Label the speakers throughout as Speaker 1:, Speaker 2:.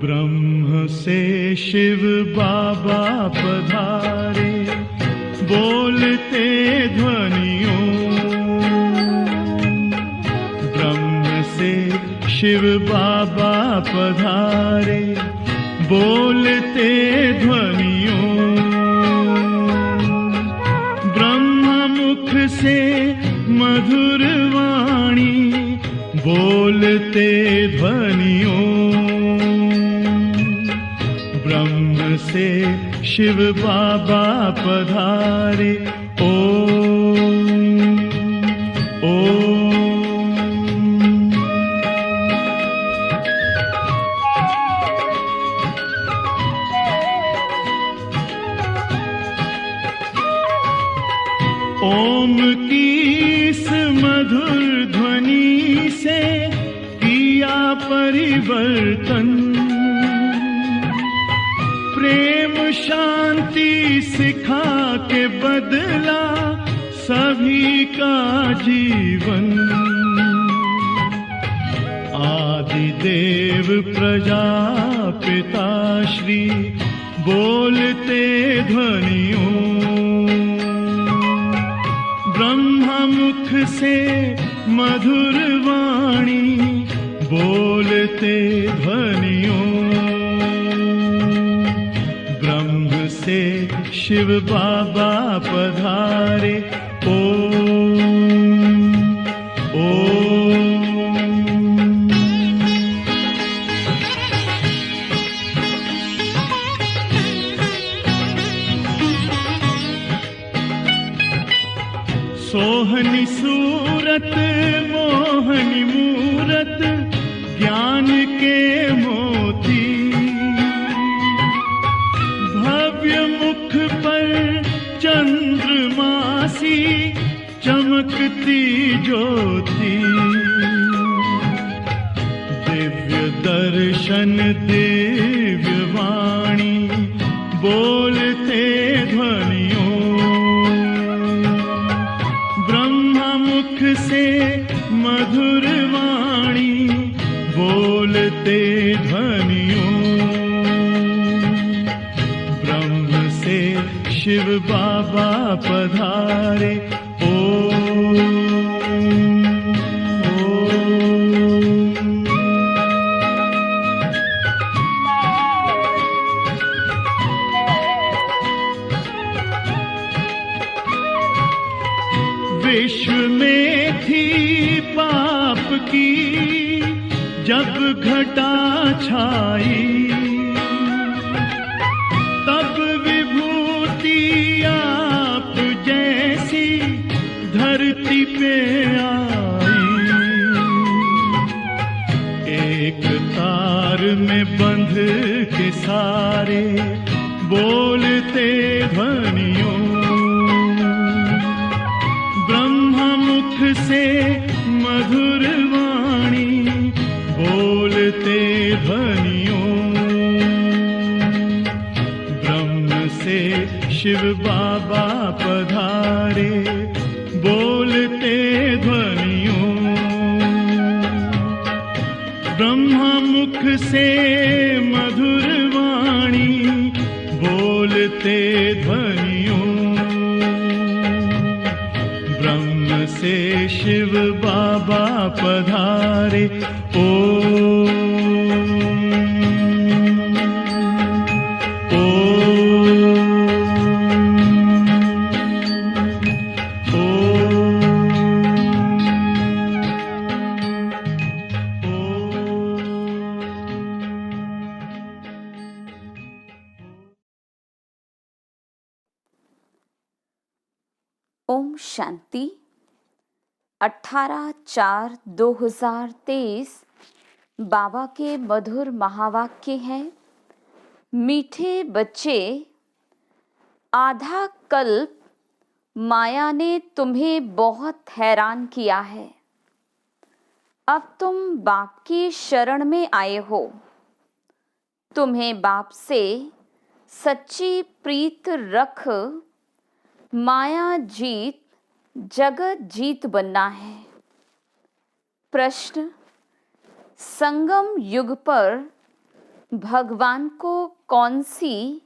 Speaker 1: ब्रह्म से शिव बाबा पधारे, बोलते ध्वनियों। ब्रह्म से शिव बाबा पधारे, बोलते ध्वनियों। ब्रह्म मुख से मधुर वाणी, बोलते ध्वनियों। ब्रह्म से शिव बाबा पधारे, ओम ओम। ओम की इस मधुर ध्वनि से किया परिवर्तन। प्रेम शांति सिखा के बदला सभी का जीवन। आदिदेव प्रजापिता श्री बोलते ध्वनियों। ब्रह्मा मुख से मधुर वाणी, बोलते ध्वनियों। ब्रह्म से शिव बाबा पधारे, ओम ओम। सोहनी सूरत मोहनी मूरत, ज्ञान के मोती। भव्य मुख पर चंद्रमासी, चमकती ज्योति। दिव्य दर्शन दिव्य वाणी, बोलते ध्वनियों। ब्रह्मा मुख से मधुर वाणी, बोलते ध्वनियों। ब्रह्म से शिव बाबा पधारे, ओम ओम। विश्व में थी पाप की जब घटा छाई, तब विभूति आप जैसी धरती पे आई। एक तार में बंध के सारे, बोलते ध्वनियों। ब्रह्मा मुख से मधुर वाणी, बोलते ध्वनियों। ब्रह्म से शिव बाबा पधारे, बोलते ध्वनियों। ब्रह्मा मुख से मधुर वाणी, बोलते ध्वनियों। ब्रह्म से शिव बाबा पधारे, ओम
Speaker 2: ओम शांति। 18/4/2023 बाबा के मधुर महावाक्य हैं। मीठे बच्चे, आधा कल्प माया ने तुम्हें बहुत हैरान किया है। अब तुम बाप की शरण में आए हो। तुम्हें बाप से सच्ची प्रीत रख माया जीत जगत जीत बनना है। प्रश्न, संगम युग पर भगवान को कौन सी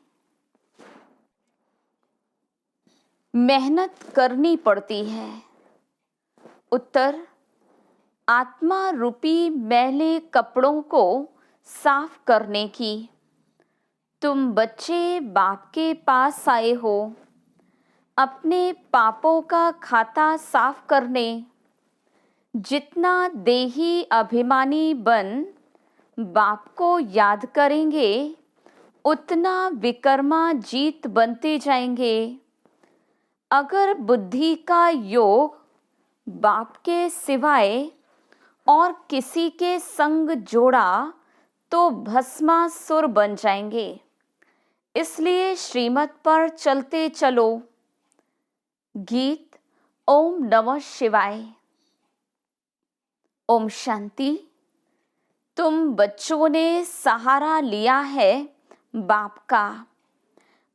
Speaker 2: मेहनत करनी पड़ती है? उत्तर, आत्मा रूपी मैले कपड़ों को साफ करने की। तुम बच्चे बाप के पास आए हो अपने पापों का खाता साफ करने। जितना देही अभिमानी बन बाप को याद करेंगे उतना विकर्मा जीत बनते जाएंगे। अगर बुद्धि का योग बाप के सिवाय और किसी के संग जोड़ा तो भस्मासुर बन जाएंगे। इसलिए श्रीमत पर चलते चलो। गीत ओम नमः शिवाय। ओम शांति। तुम बच्चों ने सहारा लिया है बाप का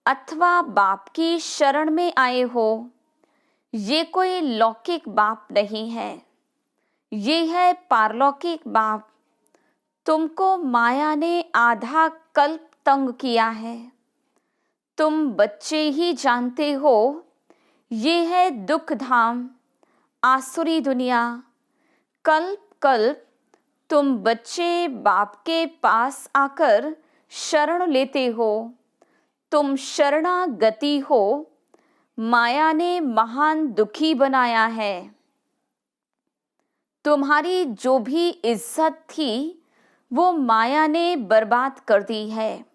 Speaker 2: अथवा बाप की शरण में आए हो। ये कोई लौकिक बाप नहीं है, ये है पारलौकिक बाप। तुमको माया ने आधा कल्प तंग किया है। तुम बच्चे ही जानते हो ये है दुख धाम, आसुरी दुनिया। कल्प कल्प तुम बच्चे बाप के पास आकर शरण लेते हो। तुम शरणागति हो। माया ने महान दुखी बनाया है। तुम्हारी जो भी इज्जत थी वो माया ने बर्बाद कर दी है।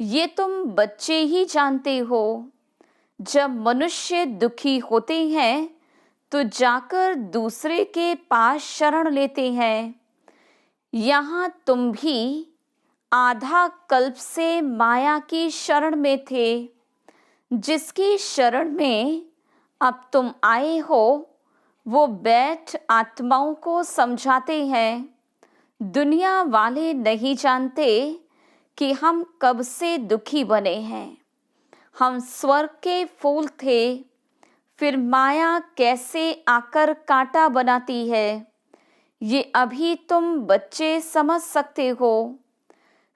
Speaker 2: ये तुम बच्चे ही जानते हो। जब मनुष्य दुखी होते हैं तो जाकर दूसरे के पास शरण लेते हैं। यहाँ तुम भी आधा कल्प से माया की शरण में थे। जिसकी शरण में अब तुम आए हो वो बैठ आत्माओं को समझाते हैं। दुनिया वाले नहीं जानते कि हम कब से दुखी बने हैं। हम स्वर्ग के फूल थे, फिर माया कैसे आकर कांटा बनाती है ये अभी तुम बच्चे समझ सकते हो।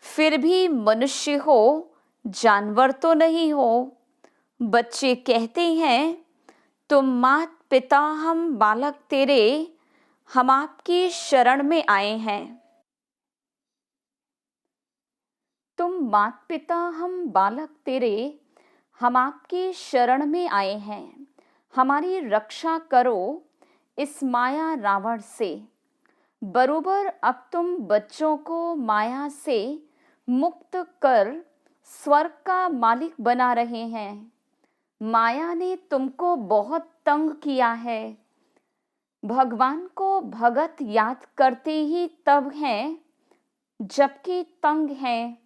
Speaker 2: फिर भी मनुष्य हो, जानवर तो नहीं हो। बच्चे कहते हैं तुम मात पिता हम बालक तेरे, हम आपकी शरण में आए हैं। तुम मात पिता हम बालक तेरे, हम आपकी शरण में आए हैं। हमारी रक्षा करो इस माया रावण से। बरोबर अब तुम बच्चों को माया से मुक्त कर स्वर्ग का मालिक बना रहे हैं। माया ने तुमको बहुत तंग किया है। भगवान को भगत याद करते ही तब हैं जबकि तंग हैं।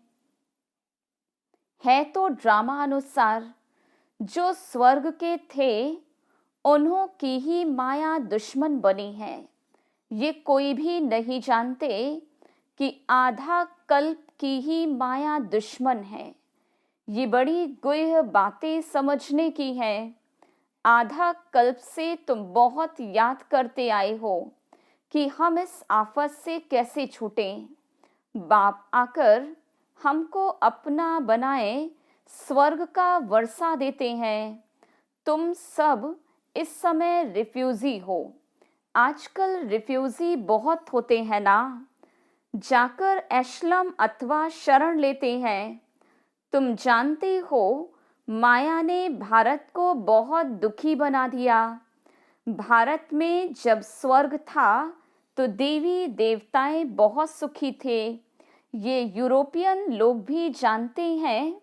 Speaker 2: है तो ड्रामा अनुसार। जो स्वर्ग के थे उन्हों की ही माया दुश्मन बनी है। ये कोई भी नहीं जानते कि आधा कल्प की ही माया दुश्मन है। ये बड़ी गुह्य बातें समझने की है। आधा कल्प से तुम बहुत याद करते आए हो कि हम इस आफत से कैसे छूटें। बाप आकर हमको अपना बनाए स्वर्ग का वर्षा देते हैं। तुम सब इस समय रिफ्यूजी हो। आजकल रिफ्यूजी बहुत होते हैं ना, जाकर एशलम अथवा शरण लेते हैं। तुम जानते हो माया ने भारत को बहुत दुखी बना दिया। भारत में जब स्वर्ग था तो देवी देवताएं बहुत सुखी थे। ये यूरोपियन लोग भी जानते हैं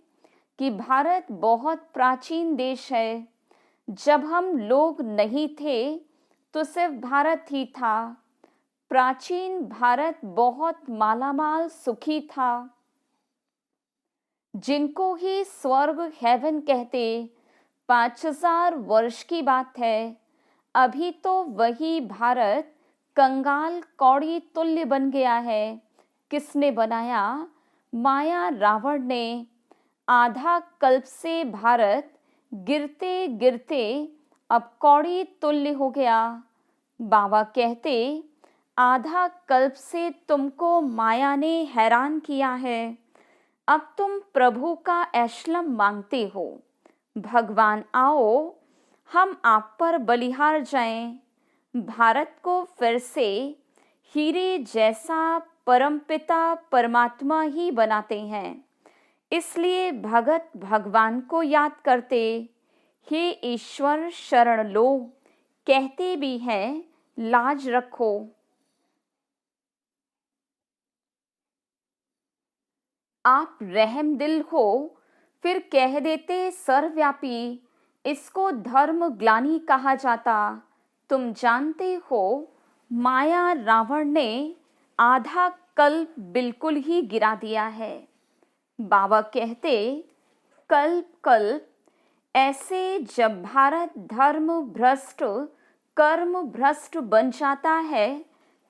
Speaker 2: कि भारत बहुत प्राचीन देश है। जब हम लोग नहीं थे तो सिर्फ भारत ही था। प्राचीन भारत बहुत मालामाल सुखी था। जिनको ही स्वर्ग हेवन कहते, 5000 वर्ष की बात है। अभी तो वही भारत कंगाल कौड़ी तुल्य बन गया है। किसने बनाया? माया रावण ने। आधा कल्प से भारत गिरते गिरते अब कौड़ी तुल्य हो गया। बाबा कहते, आधा कल्प से तुमको माया ने हैरान किया है। अब तुम प्रभु का ऐशलम मांगते हो। भगवान आओ, हम आप पर बलिहार जाएं। भारत को फिर से हीरे जैसा परमपिता परमात्मा ही बनाते हैं। इसलिए भगत भगवान को याद करते, हे ईश्वर शरण लो, कहते भी हैं लाज रखो। आप रहम दिल हो, फिर कह देते सर्वव्यापी। इसको धर्म ग्लानि कहा जाता। तुम जानते हो माया रावण ने आधा कल्प बिल्कुल ही गिरा दिया है। बाबा कहते, कल्प कल्प ऐसे जब भारत धर्म भ्रष्ट कर्म भ्रष्ट बन जाता है,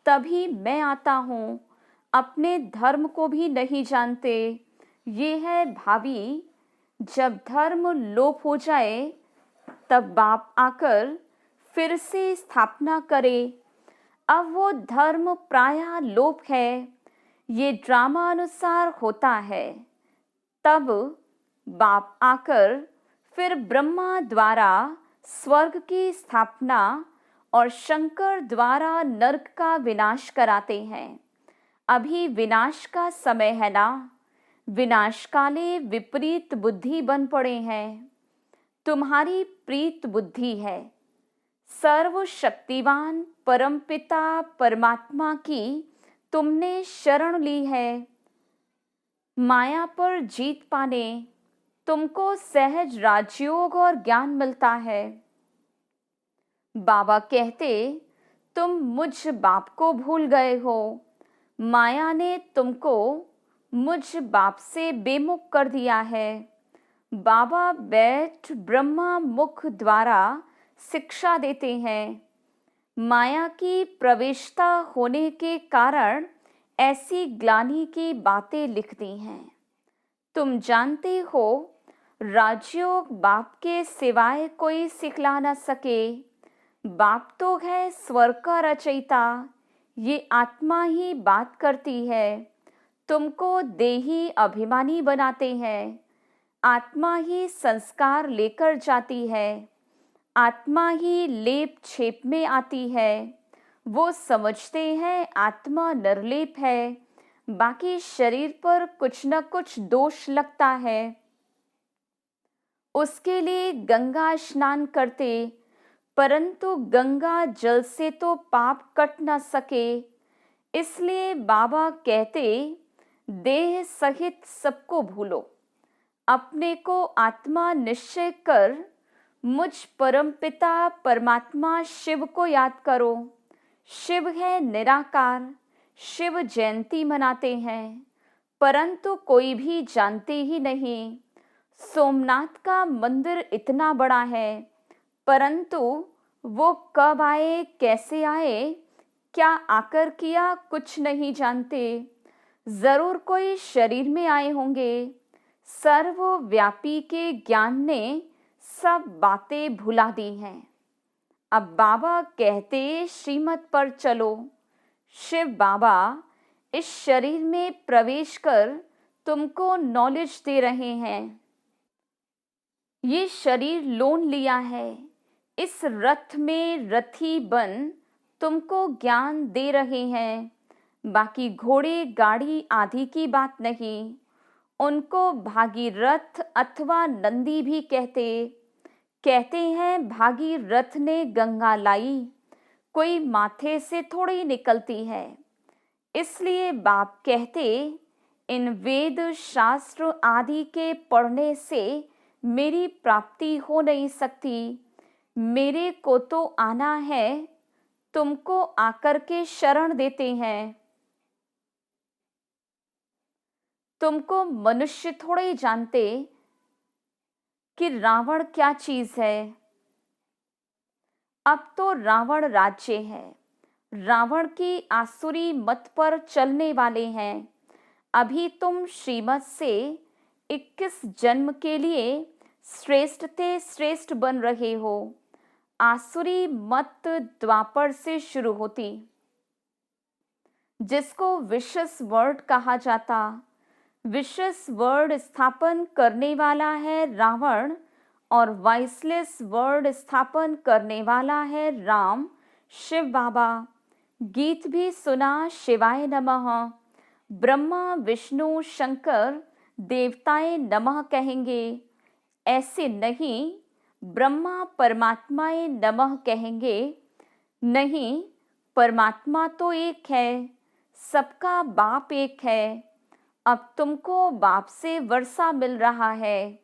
Speaker 2: तभी मैं आता हूँ। अपने धर्म को भी नहीं जानते। ये है भावी। जब धर्म लोप हो जाए, तब बाप आकर फिर से स्थापना करे। अब वो धर्म प्रायः लोप है। ये ड्रामा अनुसार होता है। तब बाप आकर फिर ब्रह्मा द्वारा स्वर्ग की स्थापना और शंकर द्वारा नरक का विनाश कराते हैं। अभी विनाश का समय है ना। विनाश काले विपरीत बुद्धि बन पड़े हैं। तुम्हारी प्रीत बुद्धि है। सर्वशक्तिवान परमपिता परमात्मा की तुमने शरण ली है। माया पर जीत पाने तुमको सहज राजयोग और ज्ञान मिलता है। बाबा कहते, तुम मुझ बाप को भूल गए हो। माया ने तुमको मुझ बाप से बेमुख कर दिया है। बाबा बैठ ब्रह्मा मुख द्वारा शिक्षा देते हैं। माया की प्रवेशता होने के कारण ऐसी ग्लानि की बातें लिखती हैं। तुम जानते हो राजयोग बाप के सिवाय कोई सिखला न सके। बाप तो है स्वर्ग का रचयिता। ये आत्मा ही बात करती है। तुमको देही अभिमानी बनाते हैं। आत्मा ही संस्कार लेकर जाती है। आत्मा ही लेप छेप में आती है। वो समझते हैं आत्मा निर्लेप है। बाकी शरीर पर कुछ न कुछ दोष लगता है। उसके लिए गंगा स्नान करते, परंतु गंगा जल से तो पाप कट न सके। इसलिए बाबा कहते, देह सहित सबको भूलो। अपने को आत्मा निश्चय कर मुझ परमपिता परमात्मा शिव को याद करो। शिव है निराकार। शिव जयंती मनाते हैं, परंतु कोई भी जानते ही नहीं। सोमनाथ का मंदिर इतना बड़ा है, परंतु वो कब आए, कैसे आए, क्या आकर किया, कुछ नहीं जानते। जरूर कोई शरीर में आए होंगे। सर्वव्यापी के ज्ञान ने सब बातें भुला दी हैं। अब बाबा कहते, श्रीमत पर चलो। शिव बाबा इस शरीर में प्रवेश कर तुमको नॉलेज दे रहे हैं। ये शरीर लोन लिया है। इस रथ में रथी बन तुमको ज्ञान दे रहे हैं। बाकी घोड़े गाड़ी आदि की बात नहीं। उनको भागीरथ अथवा नंदी भी कहते हैं। भागीरथ ने गंगा लाई, कोई माथे से थोड़ी निकलती है। इसलिए बाप कहते, इन वेद शास्त्र आदि के पढ़ने से मेरी प्राप्ति हो नहीं सकती। मेरे को तो आना है। तुमको आकर के शरण देते हैं। तुमको मनुष्य थोड़े जानते कि रावण क्या चीज है। अब तो रावण राज्य है। रावण की आसुरी मत पर चलने वाले हैं। अभी तुम श्रीमत से 21 जन्म के लिए श्रेष्ठ ते श्रेष्ठ बन रहे हो। आसुरी मत द्वापर से शुरू होती, जिसको विशेष वर्ड कहा जाता। विशेष वर्ड स्थापन करने वाला है रावण और वाइसलेस वर्ड स्थापन करने वाला है राम शिव बाबा। गीत भी सुना शिवाय नमः। ब्रह्मा विष्णु शंकर देवताएं नमः कहेंगे, ऐसे नहीं ब्रह्मा परमात्माएं नमः कहेंगे। नहीं, परमात्मा तो एक है, सबका बाप एक है। अब तुमको बाप से वर्षा मिल रहा है।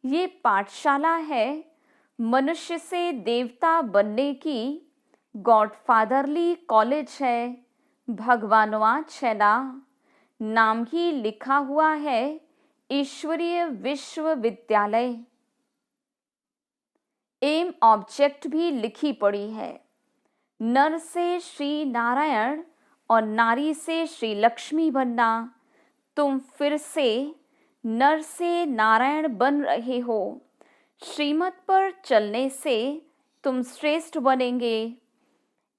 Speaker 2: ये पाठशाला है मनुष्य से देवता बनने की, गॉडफादरली कॉलेज है। भगवानवाच है ना, नाम ही लिखा हुआ है ईश्वरीय विश्वविद्यालय। एम ऑब्जेक्ट भी लिखी पड़ी है। नर से श्री नारायण और नारी से श्री लक्ष्मी बनना। तुम फिर से नर से नारायण बन रहे हो। श्रीमत पर चलने से तुम श्रेष्ठ बनेंगे।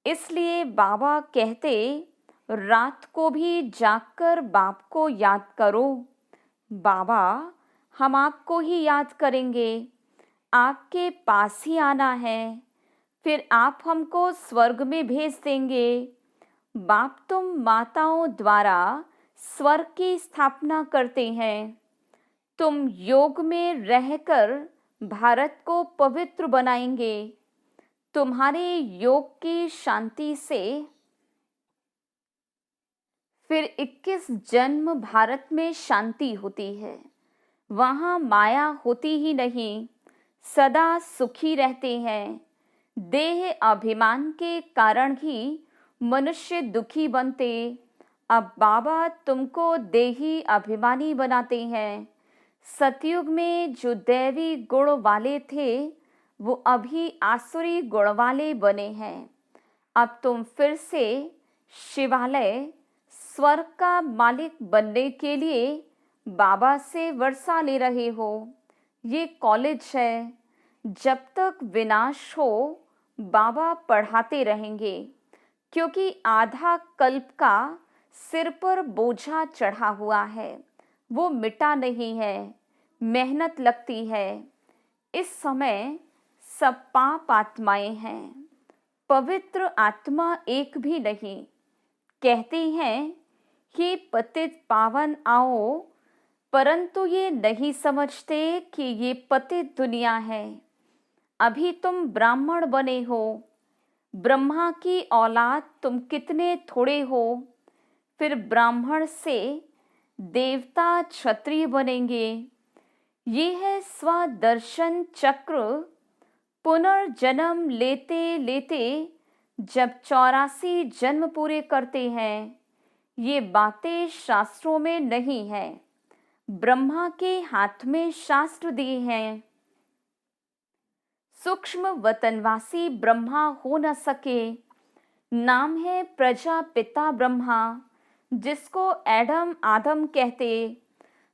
Speaker 2: इसलिए बाबा कहते, रात को भी जागकर बाप को याद करो। बाबा, हम आपको ही याद करेंगे, आपके पास ही आना है, फिर आप हमको स्वर्ग में भेज देंगे। बाप तुम माताओं द्वारा स्वर्ग की स्थापना करते हैं। तुम योग में रहकर भारत को पवित्र बनाएंगे। तुम्हारे योग की शांति से फिर 21 जन्म भारत में शांति होती है। वहाँ माया होती ही नहीं, सदा सुखी रहते हैं। देह अभिमान के कारण ही मनुष्य दुखी बनते। अब बाबा तुमको देही अभिमानी बनाते हैं। सतयुग में जो दैवी गुण वाले थे वो अभी आसुरी गुण वाले बने हैं। अब तुम फिर से शिवालय स्वर्ग का मालिक बनने के लिए बाबा से वर्षा ले रहे हो। ये कॉलेज है। जब तक विनाश हो बाबा पढ़ाते रहेंगे, क्योंकि आधा कल्प का सिर पर बोझा चढ़ा हुआ है, वो मिटा नहीं है, मेहनत लगती है। इस समय सब पाप आत्माएं हैं, पवित्र आत्मा एक भी नहीं। कहते हैं कि पतित पावन आओ, परंतु ये नहीं समझते कि ये पतित दुनिया है। अभी तुम ब्राह्मण बने हो, ब्रह्मा की औलाद तुम कितने थोड़े हो। फिर ब्राह्मण से देवता क्षत्रिय बनेंगे। ये है स्वदर्शन चक्र। पुनर्जन्म लेते लेते जब 84 जन्म पूरे करते हैं, ये बातें शास्त्रों में नहीं है, ब्रह्मा के हाथ में शास्त्र दिए हैं। सूक्ष्म वतनवासी ब्रह्मा हो न सके। नाम है प्रजापिता ब्रह्मा, जिसको एडम आदम कहते।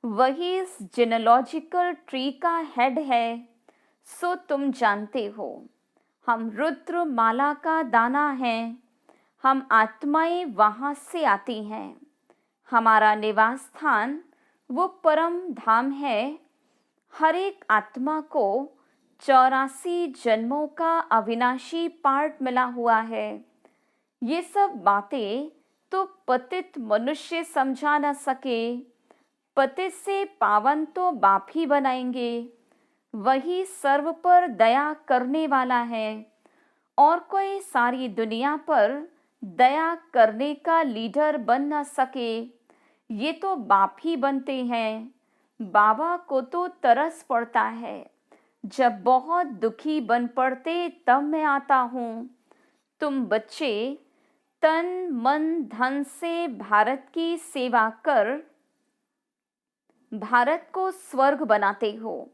Speaker 2: वही इस जेनेलॉजिकल ट्री का हेड है। सो तुम जानते हो, हम रुद्र माला का दाना हैं। हम आत्माएं वहाँ से आती हैं। हमारा निवास स्थान वो परम धाम है। हर एक आत्मा को 84 जन्मों का अविनाशी पार्ट मिला हुआ है। ये सब बातें तो पतित मनुष्य समझा न सके। पतित से पावन तो बाप ही बनाएंगे। वही सर्व पर दया करने वाला है, और कोई सारी दुनिया पर दया करने का लीडर बन न सके। ये तो बाप ही बनते हैं। बाबा को तो तरस पड़ता है। जब बहुत दुखी बन पड़ते तब मैं आता हूँ। तुम बच्चे तन मन धन से भारत की सेवा कर भारत को स्वर्ग बनाते हो।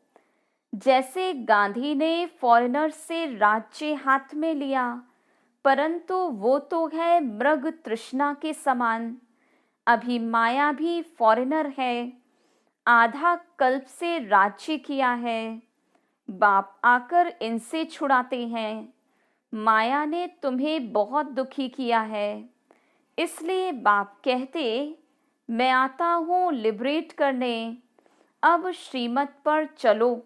Speaker 2: जैसे गांधी ने फॉरेनर से राज्य हाथ में लिया, परंतु वो तो है मृग तृष्णा के समान। अभी माया भी फॉरेनर है, आधा कल्प से राज्य किया है। बाप आकर इनसे छुड़ाते हैं। माया ने तुम्हें बहुत दुखी किया है, इसलिए बाप कहते मैं आता हूँ लिबरेट करने। अब श्रीमत पर चलो,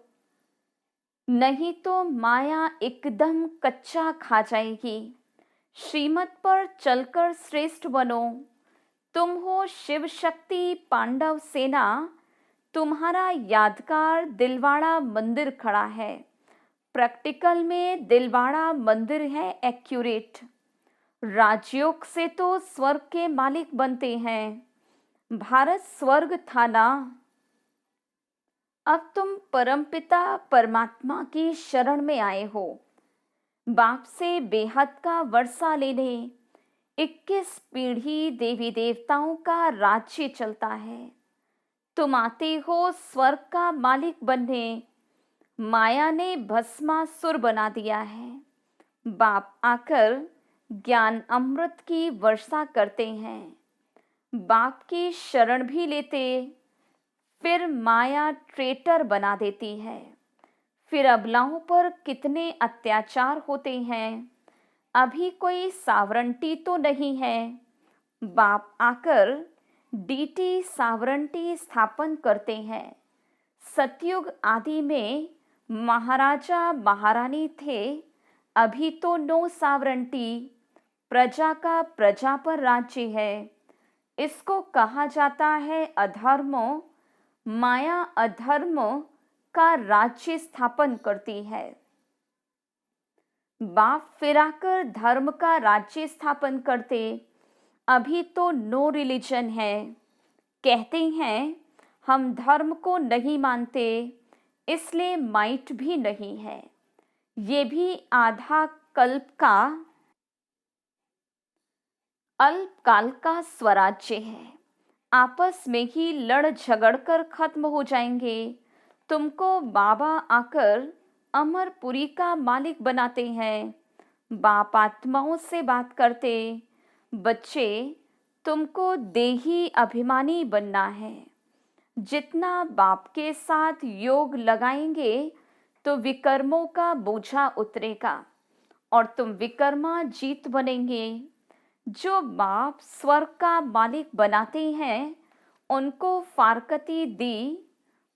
Speaker 2: नहीं तो माया एकदम कच्चा खा जाएगी। श्रीमत पर चलकर श्रेष्ठ बनो। तुम हो शिव शक्ति पांडव सेना, तुम्हारा यादगार दिलवाड़ा मंदिर खड़ा है। प्रैक्टिकल में दिलवाड़ा मंदिर है एक्यूरेट। राजयोग से तो स्वर्ग के मालिक बनते हैं। भारत स्वर्ग था ना। अब तुम परमपिता परमात्मा की शरण में आए हो। बाप से बेहद का वर्षा लेने 21 पीढ़ी देवी देवताओं का राज्य चलता है। तुम आते हो स्वर्ग का मालिक बनने। माया ने भस्मासुर बना दिया है। बाप आकर ज्ञान अमृत की वर्षा करते हैं। बाप की शरण भी लेते, फिर माया ट्रेटर बना देती है। फिर अबलाओं पर कितने अत्याचार होते हैं। अभी कोई सावरंटी तो नहीं है। बाप आकर डीटी सावरंटी स्थापन करते हैं। सतयुग आदि में महाराजा महारानी थे, अभी तो नो सावरंटी। प्रजा का प्रजा पर राज्य है। इसको कहा जाता है अधर्म। माया अधर्म का राज्य स्थापन करती है। बाप फिर आकर धर्म का राज्य स्थापन करते। अभी तो नो रिलीजन है। कहते हैं हम धर्म को नहीं मानते, इसलिए माइट भी नहीं है। ये भी आधा कल्प का अल्पकाल का स्वराज्य है। आपस में ही लड़ झगड़ कर खत्म हो जाएंगे। तुमको बाबा आकर अमरपुरी का मालिक बनाते हैं। बाप आत्माओं से बात करते, बच्चे तुमको देही अभिमानी बनना है। जितना बाप के साथ योग लगाएंगे तो विकर्मों का बोझा उतरेगा और तुम विकर्मा जीत बनेंगे। जो बाप स्वर्ग का मालिक बनाते हैं उनको फारकती दी,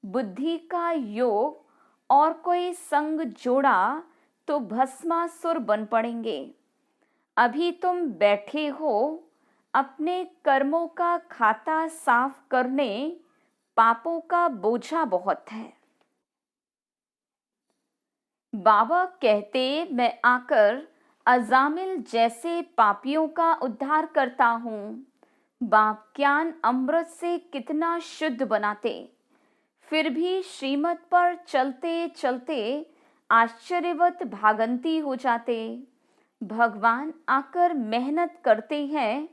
Speaker 2: बुद्धि का योग और कोई संग जोड़ा तो भस्मासुर बन पड़ेंगे। अभी तुम बैठे हो अपने कर्मों का खाता साफ करने, पापों का बोझा बहुत है। बाबा कहते मैं आकर अजामिल जैसे पापियों का उद्धार करता हूँ। बाप ज्ञान अमृत से कितना शुद्ध बनाते, फिर भी श्रीमत पर चलते चलते आश्चर्यवत भागंती हो जाते। भगवान आकर मेहनत करते हैं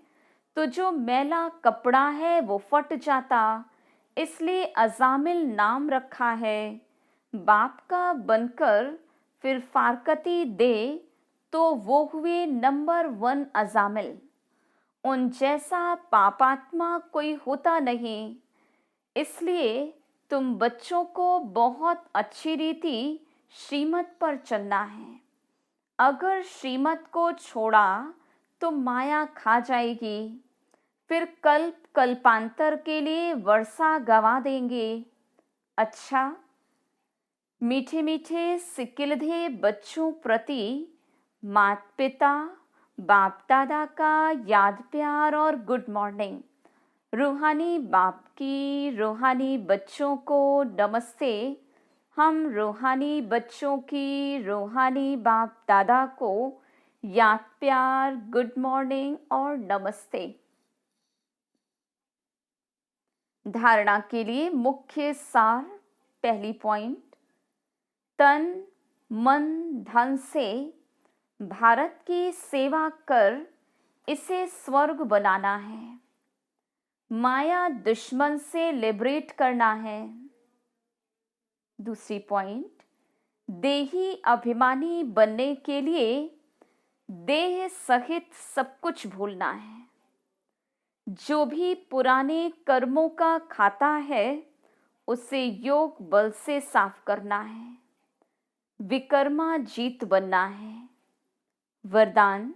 Speaker 2: तो जो मैला कपड़ा है वो फट जाता, इसलिए अजामिल नाम रखा है। बाप का बनकर फिर फारकती दे तो वो हुए नंबर 1 अजामिल। उन जैसा पापात्मा कोई होता नहीं। इसलिए तुम बच्चों को बहुत अच्छी रीति श्रीमत पर चलना है। अगर श्रीमत को छोड़ा तो माया खा जाएगी। फिर कल्प कल्पांतर के लिए वर्षा गवा देंगे। अच्छा, मीठे मीठे सिकिलधे बच्चों प्रति माता पिता बाप दादा का याद प्यार और गुड मॉर्निंग। रूहानी बाप की रूहानी बच्चों को नमस्ते। हम रूहानी बच्चों की रूहानी बाप दादा को याद प्यार, गुड मॉर्निंग और नमस्ते। धारणा के लिए मुख्य सार, पहली पॉइंट, तन मन धन से भारत की सेवा कर इसे स्वर्ग बनाना है। माया दुश्मन से लिबरेट करना है। दूसरी पॉइंट, देही अभिमानी बनने के लिए देह सहित सब कुछ भूलना है। जो भी पुराने कर्मों का खाता है उसे योग बल से साफ करना है। विकर्मा जीत बनना है। वरदान: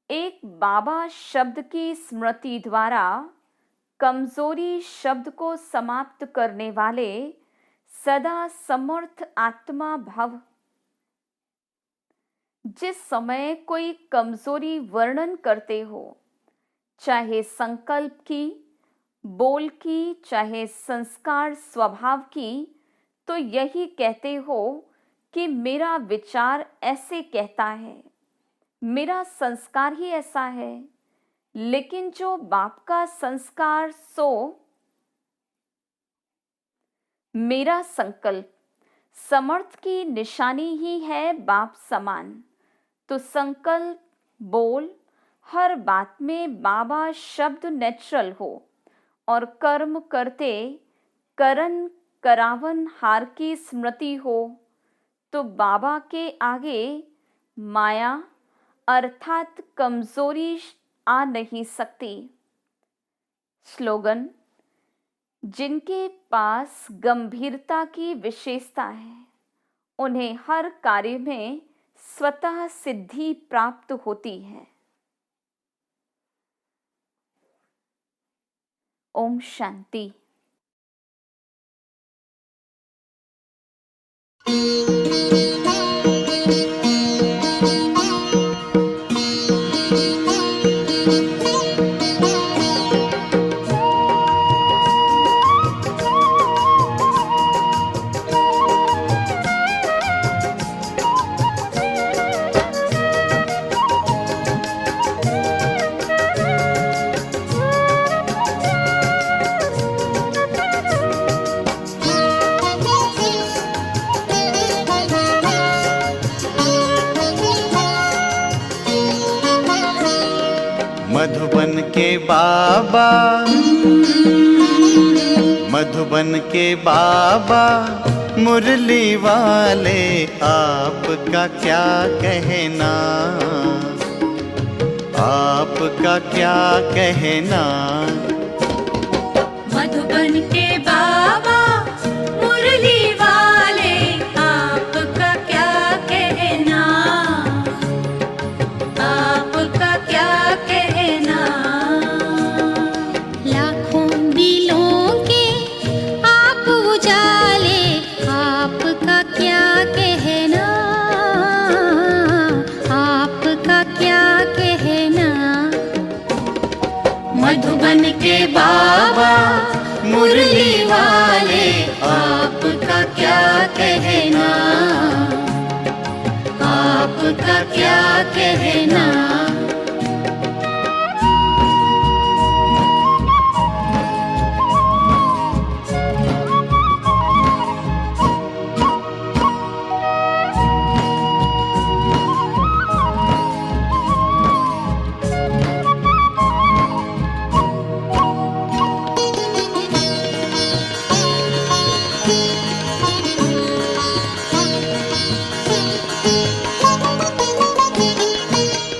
Speaker 2: एक बाबा शब्द की स्मृति द्वारा कमजोरी शब्द को समाप्त करने वाले सदा समर्थ आत्मा भव। जिस समय कोई कमजोरी वर्णन करते हो, चाहे संकल्प की, बोल की, चाहे संस्कार स्वभाव की, तो यही कहते हो कि मेरा विचार ऐसे कहता है, मेरा संस्कार ही ऐसा है। लेकिन जो बाप का संस्कार सो मेरा संकल्प, समर्थ की निशानी ही है बाप समान। तो संकल्प, बोल, हर बात में बाबा शब्द नेचुरल हो और कर्म करते करन करावन हार की स्मृति हो, तो बाबा के आगे माया अर्थात कमजोरी आ नहीं सकती। स्लोगन: जिनके पास गंभीरता की विशेषता है उन्हें हर कार्य में स्वतः सिद्धि प्राप्त होती है। ओम शांति।
Speaker 3: मधुबन के बाबा, मधुबन के बाबा मुरली वाले, आपका क्या कहना, आपका क्या कहना।
Speaker 4: मधुबन के बाबा मुरली वाले, आपका क्या कहना, आपका क्या कहना। लाखों दिलों के आप उजाले, आपका क्या कहना, आपका क्या कहना।
Speaker 3: मधुबन के बाबा मुरली वाले, आपका क्या कहना, आपका क्या कहना।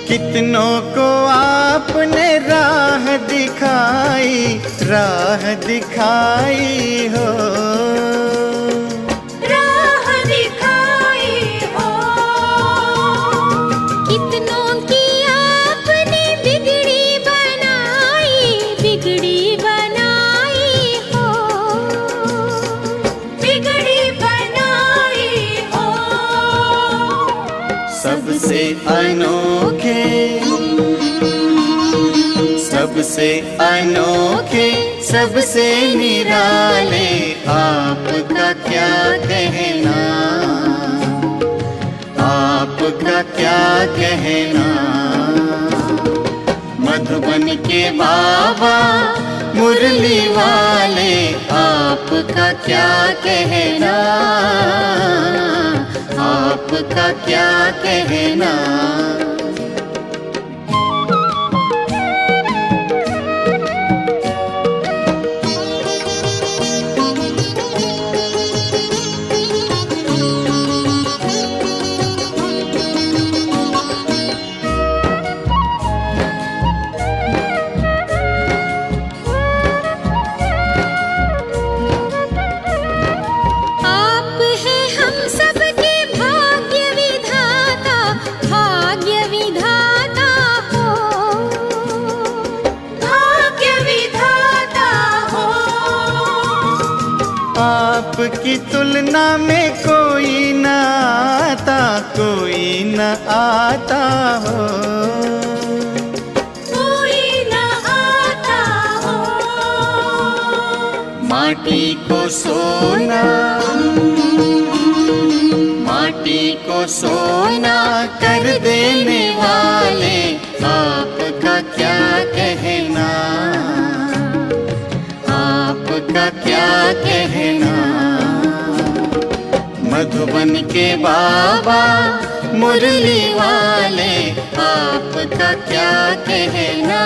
Speaker 3: कितनों को आपने राह दिखाई, राह दिखाई हो,
Speaker 4: राह दिखाई हो। कितनों की आपने बिगड़ी बनाई, बिगड़ी बनाई हो, बिगड़ी बनाई हो।
Speaker 3: सबसे अनोखे, सबसे अनोखे, सबसे निराले, आपका क्या कहना, आपका क्या कहना। मधुबन के बाबा मुरली वाले, आपका क्या कहना, आपका क्या कहना। आपकी तुलना में कोई न आता, कोई न आता हो,
Speaker 4: कोई न आता हो।
Speaker 3: माटी को सोना, माटी को सोना कर देने वाले, आपका क्या कहना, आपका क्या कहना। मधुबन के बाबा मुरली वाले, आपका क्या कहना,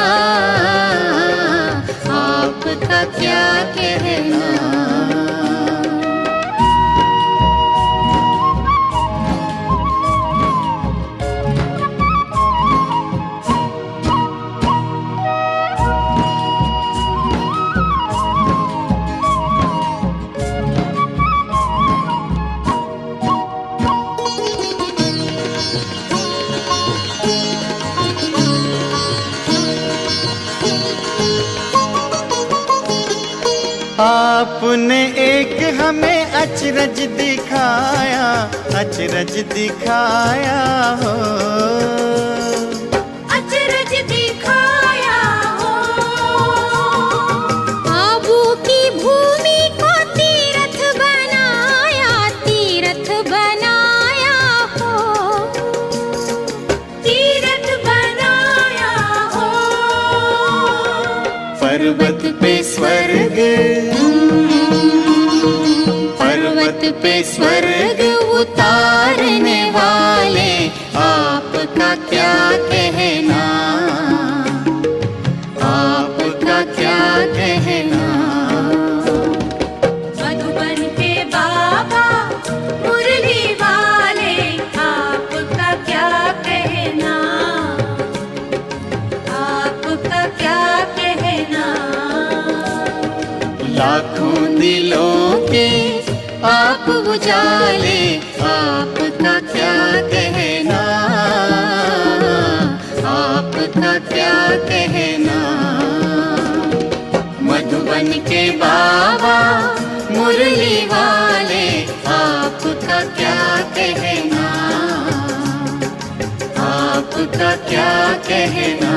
Speaker 3: आपका क्या कहना। आपने एक हमें अचरज दिखाया, अचरज दिखाया हो,
Speaker 4: अचरज दिखाया हो। आबू की भूमि को तीर्थ बनाया, तीर्थ बनाया हो, तीर्थ बनाया हो।
Speaker 3: पर्वत पे स्वर्ग, पर्वत पे स्वर्ग उतारने वाले, आपका क्या कहना, आपका क्या कहना।
Speaker 4: मधुबन के बाबा मुरली वाले, आपका क्या कहना, आपका क्या कहना।
Speaker 3: लाखों दिलों के आप उजाले, आपका क्या कहना, आपका क्या कहना। मधुबन के बाबा मुरली वाले, आपका क्या कहना, आपका क्या कहना।